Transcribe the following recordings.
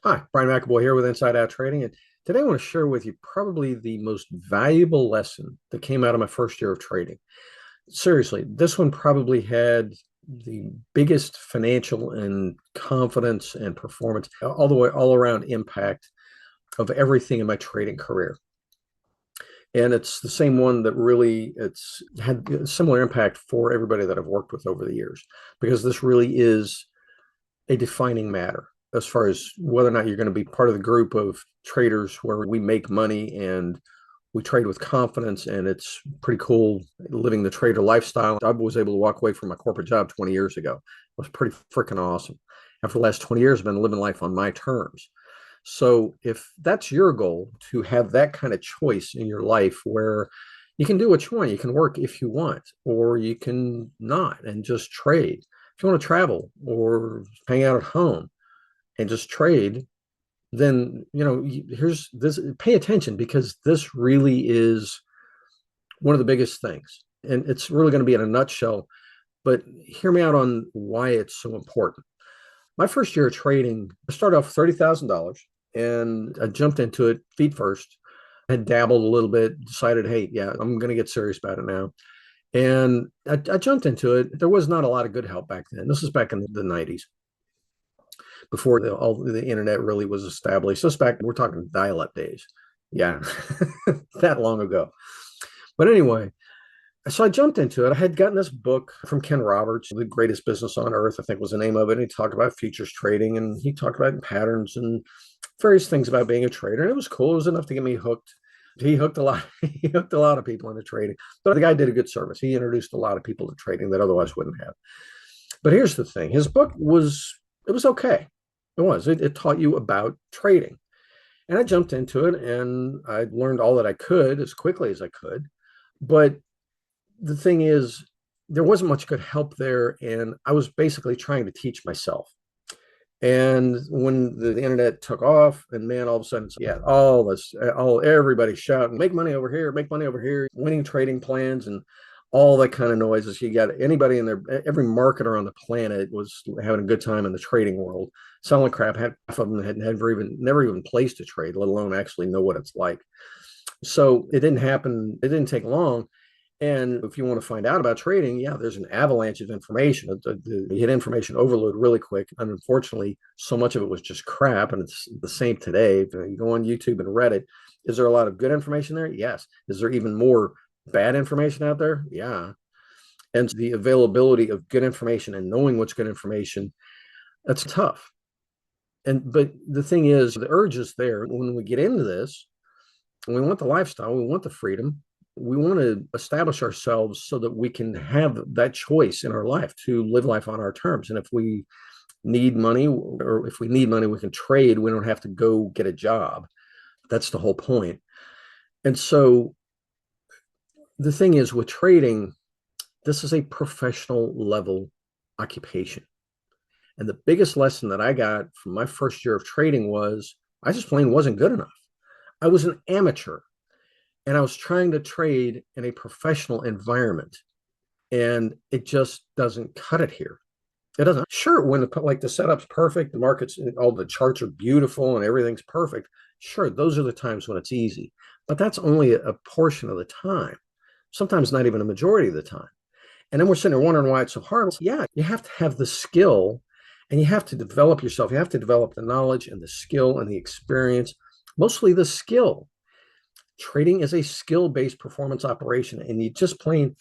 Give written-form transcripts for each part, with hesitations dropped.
Hi, Brian McAboy here with Inside Out Trading. And today I want to share with you probably the most valuable lesson that came out of my first year of trading. Seriously, this one probably had the biggest financial and confidence and performance, all the way, all around impact of everything in my trading career. And it's the same one that really it's had a similar impact for everybody that I've worked with over the years, because this really is a defining matter as far as whether or not you're going to be part of the group of traders where we make money and we trade with confidence, and it's pretty cool living the trader lifestyle. I was able to walk away from my corporate job 20 years ago. It was pretty freaking awesome. After the last 20 years, I've been living life on my terms. So if that's your goal, to have that kind of choice in your life where you can do what you want, you can work if you want, or you can not and just trade. If you want to travel or hang out at home and just trade, then here's this. Pay attention, because this really is one of the biggest things, and it's really going to be in a nutshell. But hear me out on why it's so important. My first year of trading, I started off with $30,000, and I jumped into it feet first. I had dabbled a little bit, decided, hey, yeah, I'm going to get serious about it now. And I jumped into it. There was not a lot of good help back then. This is back in the 90s, before all the internet really was established. This back, we're talking dial-up days. Yeah, that long ago. But anyway, so I jumped into it. I had gotten this book from Ken Roberts, The Greatest Business on Earth, I think was the name of it. And he talked about futures trading, and he talked about patterns and various things about being a trader. And it was cool. It was enough to get me hooked. He hooked a lot. He hooked a lot of people into trading. But the guy did a good service. He introduced a lot of people to trading that otherwise wouldn't have. But here's the thing: his book was okay. It taught you about trading, and I jumped into it, and I learned all that I could as quickly as I could. But the thing is, there wasn't much good help there, and I was basically trying to teach myself. And when the internet took off, and man, all of a sudden, yeah, everybody's shouting, make money over here, make money over here, winning trading plans, and all that kind of noises. You got anybody in there, every marketer on the planet was having a good time in the trading world, selling crap. Half of them had never even placed a trade, let alone actually know what it's like. So it didn't happen. It didn't take long. And if you want to find out about trading, yeah, there's an avalanche of information. You hit information overload really quick. And unfortunately, so much of it was just crap. And it's the same today. You go on YouTube and Reddit. Is there a lot of good information there? Yes. Is there even more bad information out there? Yeah. And the availability of good information and knowing what's good information, that's tough. But the thing is, the urge is there when we get into this. We want the lifestyle, we want the freedom, we want to establish ourselves so that we can have that choice in our life to live life on our terms. And if we need money, or if we need money, we can trade. We don't have to go get a job. That's the whole point. And so the thing is, with trading, this is a professional level occupation. And the biggest lesson that I got from my first year of trading was I just plain wasn't good enough. I was an amateur, and I was trying to trade in a professional environment, and it just doesn't cut it here. It doesn't. Sure, when the setup's perfect, the markets, all the charts are beautiful and everything's perfect. Sure, those are the times when it's easy, but that's only a portion of the time. Sometimes not even a majority of the time. And then we're sitting there wondering why it's so hard. Yeah, you have to have the skill, and you have to develop yourself. You have to develop the knowledge and the skill and the experience, mostly the skill. Trading is a skill-based performance operation, and you just plain,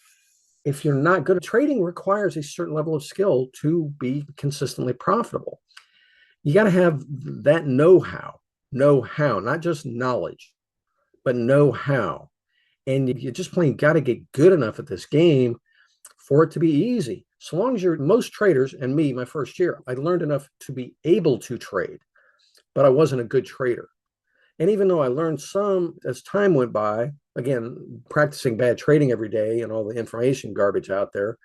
if you're not good at trading, requires a certain level of skill to be consistently profitable. You got to have that know-how, not just knowledge, but know-how. And you just plain got to get good enough at this game for it to be easy. So long as most traders, and me, my first year, I learned enough to be able to trade, but I wasn't a good trader. And even though I learned some as time went by, again, practicing bad trading every day and all the information garbage out there,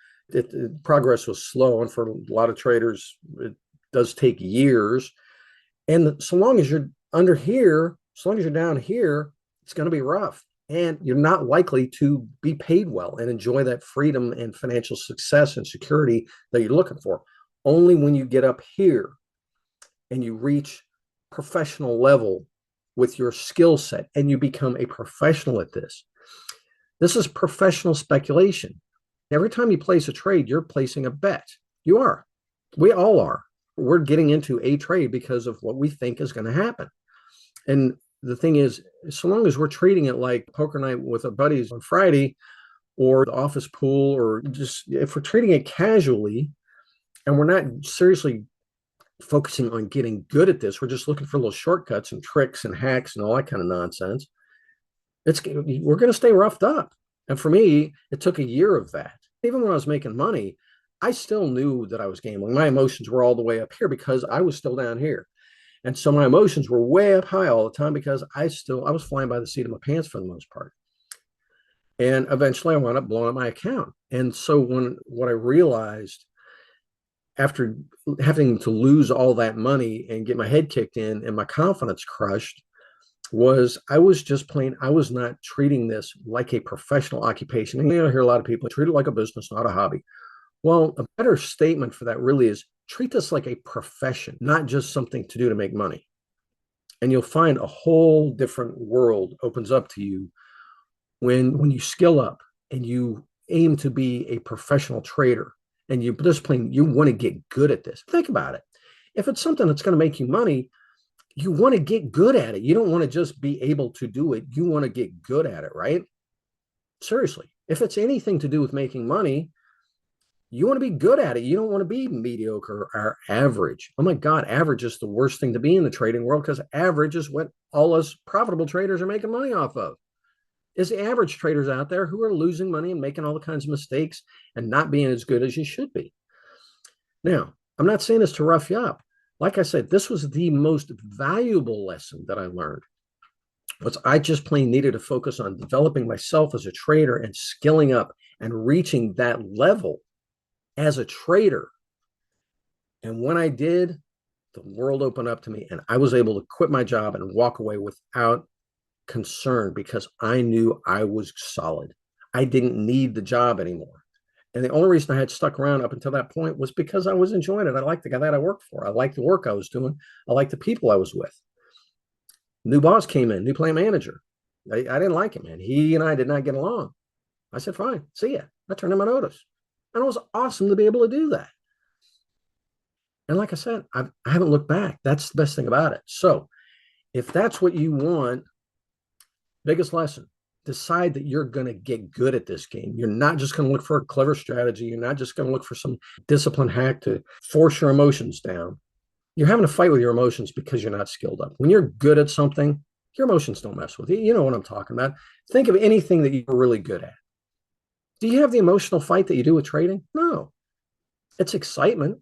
progress was slow. And for a lot of traders, it does take years. And so long as you're under here, so long as you're down here, it's going to be rough. And you're not likely to be paid well and enjoy that freedom and financial success and security that you're looking for. Only when you get up here and you reach professional level with your skill set and you become a professional at this. This is professional speculation. Every time you place a trade, you're placing a bet. You are. We all are. We're getting into a trade because of what we think is going to happen. And the thing is, so long as we're treating it like poker night with our buddies on Friday or the office pool, or just if we're treating it casually and we're not seriously focusing on getting good at this, we're just looking for little shortcuts and tricks and hacks and all that kind of nonsense. We're going to stay roughed up. And for me, it took a year of that. Even when I was making money, I still knew that I was gambling. My emotions were all the way up here because I was still down here. And so my emotions were way up high all the time because I was flying by the seat of my pants for the most part. And eventually I wound up blowing up my account. And so what I realized after having to lose all that money and get my head kicked in and my confidence crushed was I was not treating this like a professional occupation. And I hear a lot of people treat it like a business, not a hobby. Well, a better statement for that really is treat this like a profession, not just something to do to make money. And you'll find a whole different world opens up to you when you skill up and you aim to be a professional trader and you want to get good at this. Think about it. If it's something that's going to make you money, you want to get good at it. You don't want to just be able to do it. You want to get good at it, right? Seriously. If it's anything to do with making money, you want to be good at it. You don't want to be mediocre or average. Oh my God, average is the worst thing to be in the trading world because average is what all us profitable traders are making money off of. Is the average traders out there who are losing money and making all the kinds of mistakes and not being as good as you should be. Now, I'm not saying this to rough you up. Like I said, this was the most valuable lesson that I learned. Was I just plain needed to focus on developing myself as a trader and skilling up and reaching that level as a trader. And when I did, the world opened up to me and I was able to quit my job and walk away without concern because I knew I was solid. I didn't need the job anymore. And the only reason I had stuck around up until that point was because I was enjoying it. I liked the guy that I worked for. I liked the work I was doing. I liked the people I was with. New boss came in, new plant manager. I didn't like him, man. He and I did not get along. I said, fine, see ya. I turned him a notice. And it was awesome to be able to do that. And like I said, I haven't looked back. That's the best thing about it. So if that's what you want, biggest lesson, decide that you're going to get good at this game. You're not just going to look for a clever strategy. You're not just going to look for some discipline hack to force your emotions down. You're having a fight with your emotions because you're not skilled up. When you're good at something, your emotions don't mess with you. You know what I'm talking about. Think of anything that you're really good at. Do you have the emotional fight that you do with trading? No. It's excitement.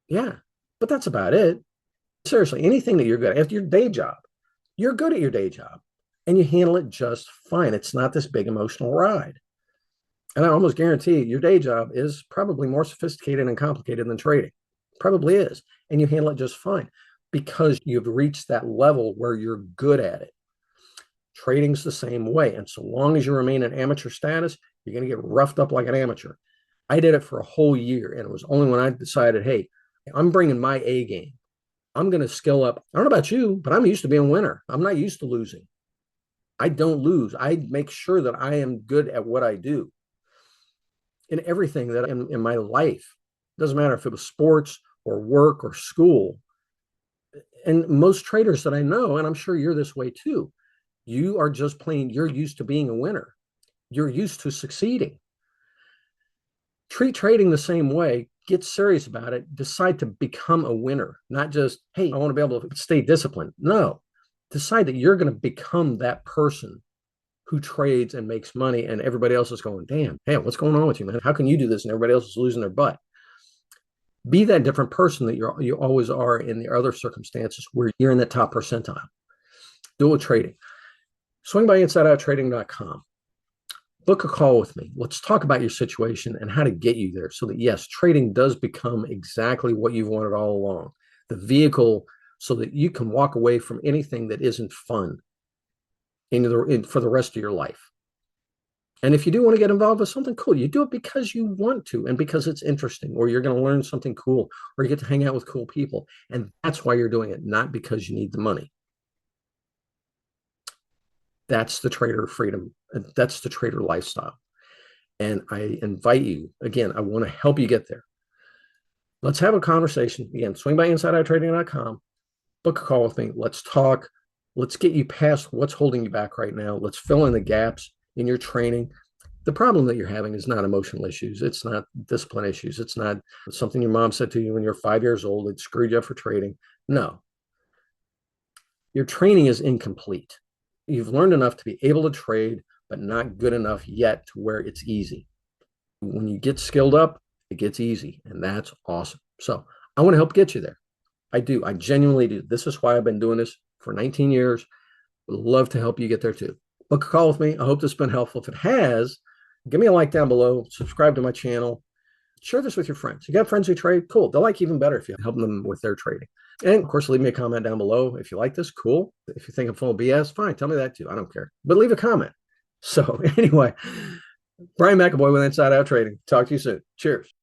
Yeah. But that's about it. Seriously, anything that you're good at, your day job, you're good at your day job and you handle it just fine. It's not this big emotional ride. And I almost guarantee your day job is probably more sophisticated and complicated than trading. Probably is. And you handle it just fine because you've reached that level where you're good at it. Trading's the same way. And so long as you remain in amateur status, you're going to get roughed up like an amateur. I did it for a whole year. And it was only when I decided, hey, I'm bringing my A game. I'm going to skill up. I don't know about you, but I'm used to being a winner. I'm not used to losing. I don't lose. I make sure that I am good at what I do in everything that in my life. It doesn't matter if it was sports or work or school. And most traders that I know, and I'm sure you're this way too, you are just plain, you're used to being a winner. You're used to succeeding. Treat trading the same way. Get serious about it. Decide to become a winner, not just, hey, I want to be able to stay disciplined. No, decide that you're going to become that person who trades and makes money, and everybody else is going, damn, hey, what's going on with you, man? How can you do this and everybody else is losing their butt? Be that different person that you always are in the other circumstances where you're in that top percentile. Do it with trading. Swing by InsideOutTrading.com. Book a call with me. Let's talk about your situation and how to get you there so that, yes, trading does become exactly what you've wanted all along. The vehicle so that you can walk away from anything that isn't fun for the rest of your life. And if you do want to get involved with something cool, you do it because you want to and because it's interesting, or you're going to learn something cool, or you get to hang out with cool people. And that's why you're doing it, not because you need the money. That's the trader freedom. That's the trader lifestyle. And I invite you, again, I want to help you get there. Let's have a conversation. Again, swing by insideouttrading.com, book a call with me. Let's talk. Let's get you past what's holding you back right now. Let's fill in the gaps in your training. The problem that you're having is not emotional issues. It's not discipline issues. It's not something your mom said to you when you're 5 years old that screwed you up for trading. No, your training is incomplete. You've learned enough to be able to trade, but not good enough yet to where it's easy. When you get skilled up, it gets easy, and that's awesome. So I want to help get you there. I do. I genuinely do. This is why I've been doing this for 19 years. Would love to help you get there too. Book a call with me. I hope this has been helpful. If it has, give me a like down below. Subscribe to my channel. Share this with your friends. You got friends who trade? Cool. They'll like even better if you help them with their trading. And of course, leave me a comment down below. If you like this, cool. If you think I'm full of BS, fine. Tell me that too. I don't care. But leave a comment. So anyway, Brian McAboy with Inside Out Trading. Talk to you soon. Cheers.